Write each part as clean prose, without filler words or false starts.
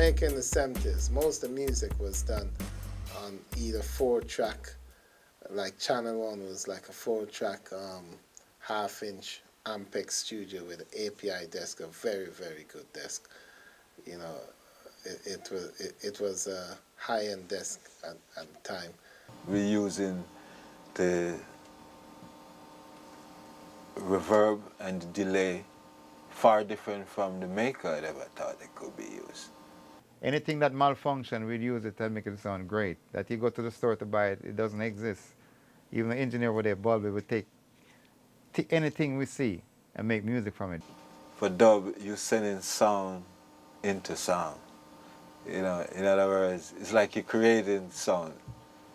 Jamaica in the 70s, most of the music was done on either 4-track, like Channel 1 was like a 4-track half-inch Ampex studio with an API desk, a very, very good desk. You know, it was a high-end desk at the time. We're using the reverb and the delay far different from the maker I'd ever thought it could be used. Anything that malfunction, we'd use it to make it sound great. That you go to the store to buy it, it doesn't exist. Even the engineer over there, Bulby, would take anything we see and make music from it. For dub, you're sending sound into sound. You know, in other words, it's like you're creating sound.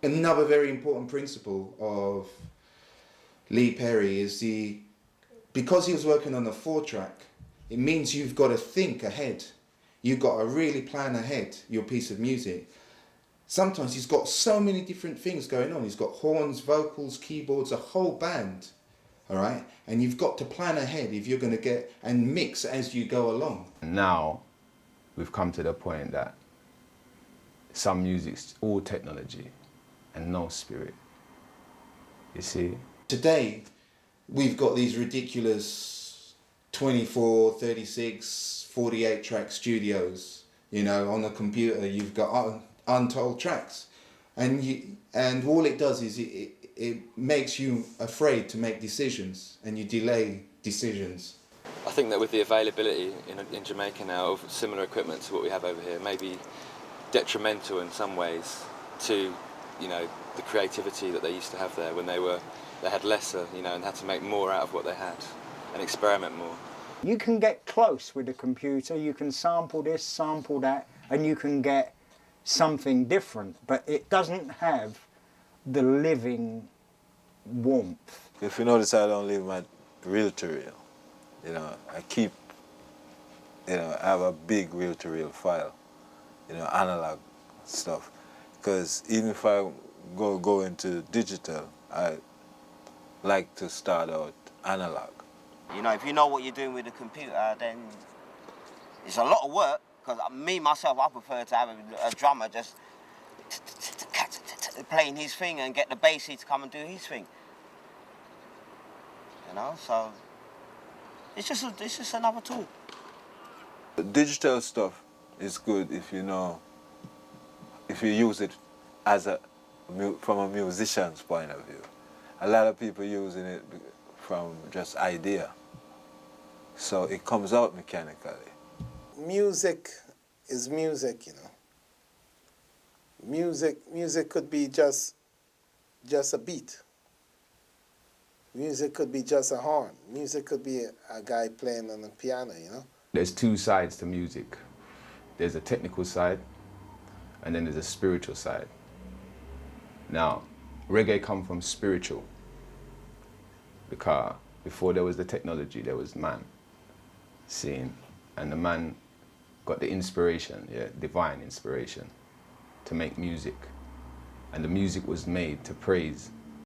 Another very important principle of Lee Perry is because he was working on a 4-track, it means you've got to think ahead. You've got to really plan ahead your piece of music. Sometimes he's got so many different things going on. He's got horns, vocals, keyboards, a whole band, all right? And you've got to plan ahead if you're going to get and mix as you go along. Now, we've come to the point that some music's all technology and no spirit, you see? Today, we've got these ridiculous 24, 36, 48-track studios. You know, on the computer, you've got untold tracks. And all it does is it makes you afraid to make decisions, and you delay decisions. I think that with the availability in Jamaica now of similar equipment to what we have over here, may be detrimental in some ways to, you know, the creativity that they used to have there when they had lesser, you know, and had to make more out of what they had and experiment more. You can get close with the computer, you can sample this, sample that, and you can get something different, but it doesn't have the living warmth. If you notice, I don't leave my reel-to-reel. You know, I keep, you know, I have a big reel-to-reel file, you know, analog stuff. Because even if I go into digital, I like to start out analog. You know, if you know what you're doing with the computer, then it's a lot of work, because me, myself, I prefer to have a drummer just playing his thing and get the bassy to come and do his thing. You know, so it's just another tool. The digital stuff is good if you know, if you use it as from a musician's point of view. A lot of people using it from just idea. So it comes out mechanically. Music is music, you know. Music could be just a beat. Music could be just a horn. Music could be a guy playing on the piano, you know. There's two sides to music. There's a technical side, and then there's a spiritual side. Now, reggae come from spiritual, because before there was the technology, there was man, seeing, and the man got the inspiration, divine inspiration, to make music. And the music was made to praise